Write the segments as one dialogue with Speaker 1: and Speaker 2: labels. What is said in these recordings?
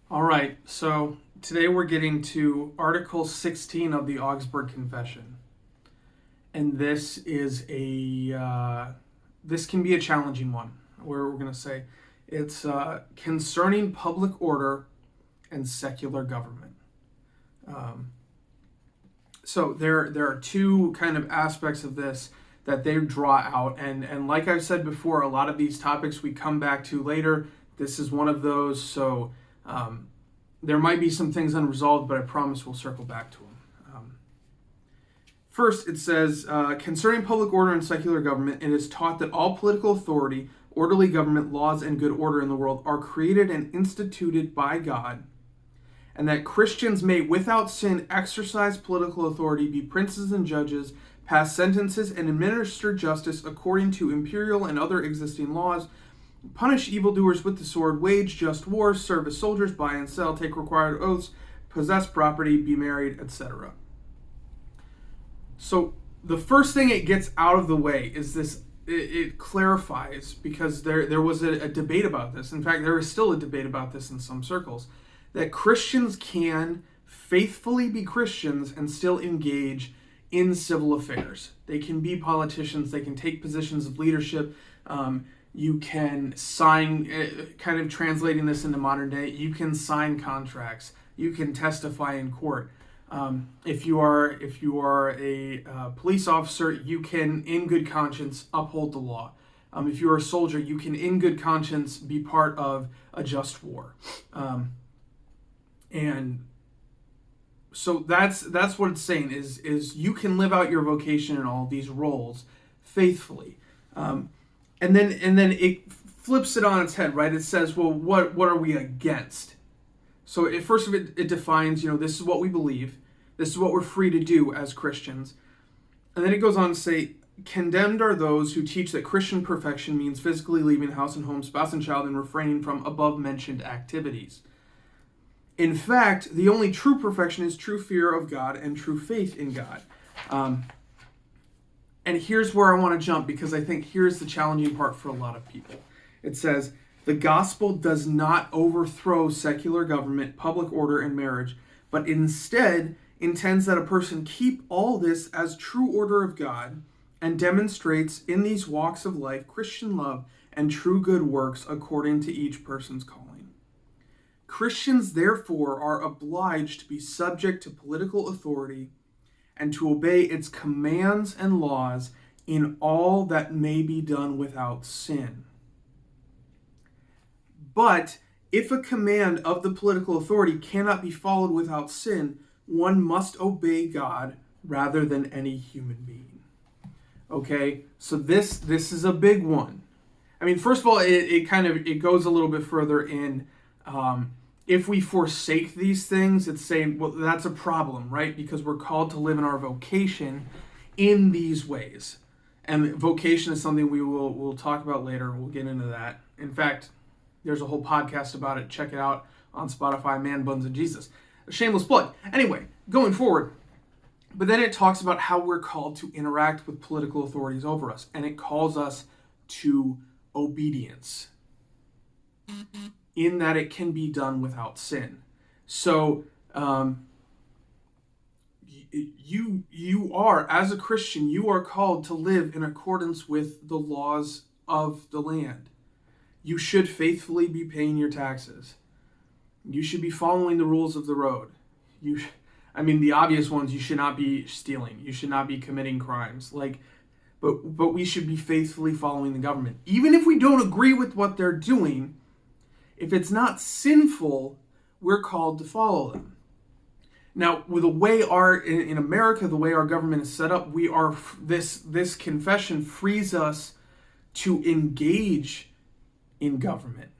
Speaker 1: All right, so today we're getting to Article 16 of the Augsburg Confession. And this can be a challenging one, where we're going to say it's concerning public order and secular government. Um, so there are two kind of aspects of this that they draw out. And like I've said before, a lot of these topics we come back to later. This is one of those. So there might be some things unresolved, but I promise we'll circle back to them. First, it says, concerning public order and secular government, it is taught that all political authority, orderly government, laws, and good order in the world are created and instituted by God, and that Christians may, without sin, exercise political authority, be princes and judges, pass sentences, and administer justice according to imperial and other existing laws, punish evildoers with the sword, wage just wars, serve as soldiers, buy and sell, take required oaths, possess property, be married, etc. So the first thing it gets out of the way is this. It clarifies, because there was a debate about this. In fact, there is still a debate about this in some circles, that Christians can faithfully be Christians and still engage in civil affairs. They can be politicians. They can take positions of leadership. You can sign, kind of translating this into modern day, you can sign contracts. You can testify in court. If you are a police officer, you can, in good conscience, uphold the law. If you are a soldier, you can, in good conscience, be part of a just war. And so that's what it's saying is you can live out your vocation in all these roles faithfully. And then it flips it on its head, right? It says, well, what are we against? So first of it defines, this is what we believe. This is what we're free to do as Christians. And then it goes on to say, condemned are those who teach that Christian perfection means physically leaving house and home, spouse and child, and refraining from above-mentioned activities. In fact, the only true perfection is true fear of God and true faith in God. And here's where I want to jump, because I think here's the challenging part for a lot of people. It says, the gospel does not overthrow secular government, public order, and marriage, but instead intends that a person keep all this as true order of God and demonstrates in these walks of life Christian love and true good works according to each person's calling. Christians, therefore, are obliged to be subject to political authority and to obey its commands and laws in all that may be done without sin. But if a command of the political authority cannot be followed without sin, one must obey God rather than any human being. Okay, so this is a big one. I mean, first of all, it goes a little bit further in. If we forsake these things, it's saying, well, that's a problem, right? Because we're called to live in our vocation in these ways. And vocation is something we'll talk about later. We'll get into that. In fact, there's a whole podcast about it. Check it out on Spotify, Man, Buns, and Jesus. A shameless plug. Anyway, going forward. But then it talks about how we're called to interact with political authorities over us. And it calls us to obedience, in that it can be done without sin. So you are, as a Christian, you are called to live in accordance with the laws of the land. You should faithfully be paying your taxes. You should be following the rules of the road. The obvious ones, you should not be stealing. You should not be committing crimes. But we should be faithfully following the government. Even if we don't agree with what they're doing, if it's not sinful, we're called to follow them. Now, with the way in America, the way our government is set up, this confession frees us to engage in government.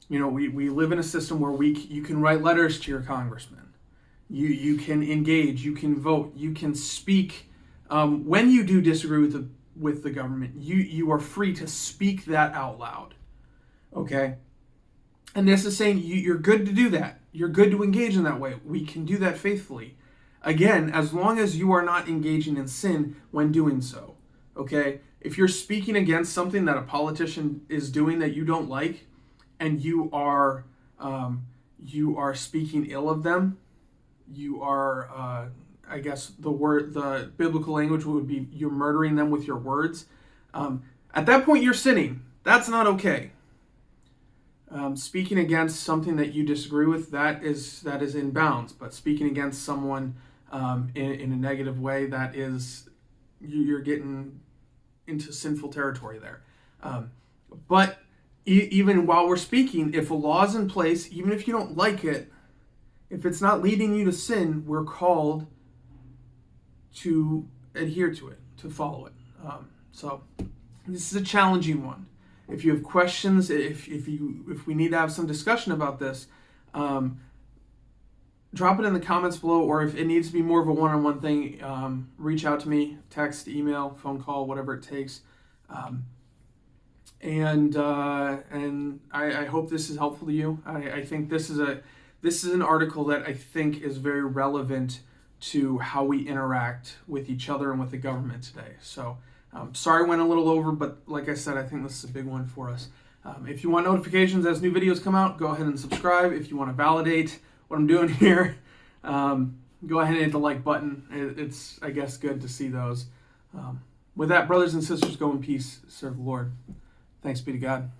Speaker 1: We live in a system where you can write letters to your congressman. You can engage, you can vote, you can speak. When you do disagree with the government, you are free to speak that out loud. Okay? And this is saying you're good to do that. You're good to engage in that way. We can do that faithfully. Again, as long as you are not engaging in sin when doing so. Okay? If you're speaking against something that a politician is doing that you don't like, and you are you are speaking ill of them. You are, I guess the biblical language would be you're murdering them with your words. At that point, you're sinning. That's not okay. Speaking against something that you disagree with, that is in bounds. But speaking against someone in a negative way, that is, you're getting into sinful territory there. But even while we're speaking, if a law is in place, even if you don't like it, if it's not leading you to sin, we're called to adhere to it, to follow it. So this is a challenging one. If you have questions, if we need to have some discussion about this, drop it in the comments below, or if it needs to be more of a one-on-one thing, reach out to me, text, email, phone call, whatever it takes. And I hope this is helpful to you. I think this is an article that I think is very relevant to how we interact with each other and with the government today. So sorry I went a little over, but like I said, I think this is a big one for us. If you want notifications as new videos come out, go ahead and subscribe. If you want to validate what I'm doing here, go ahead and hit the like button. It's, I guess, good to see those. With that, brothers and sisters, go in peace. Serve the Lord. Thanks be to God.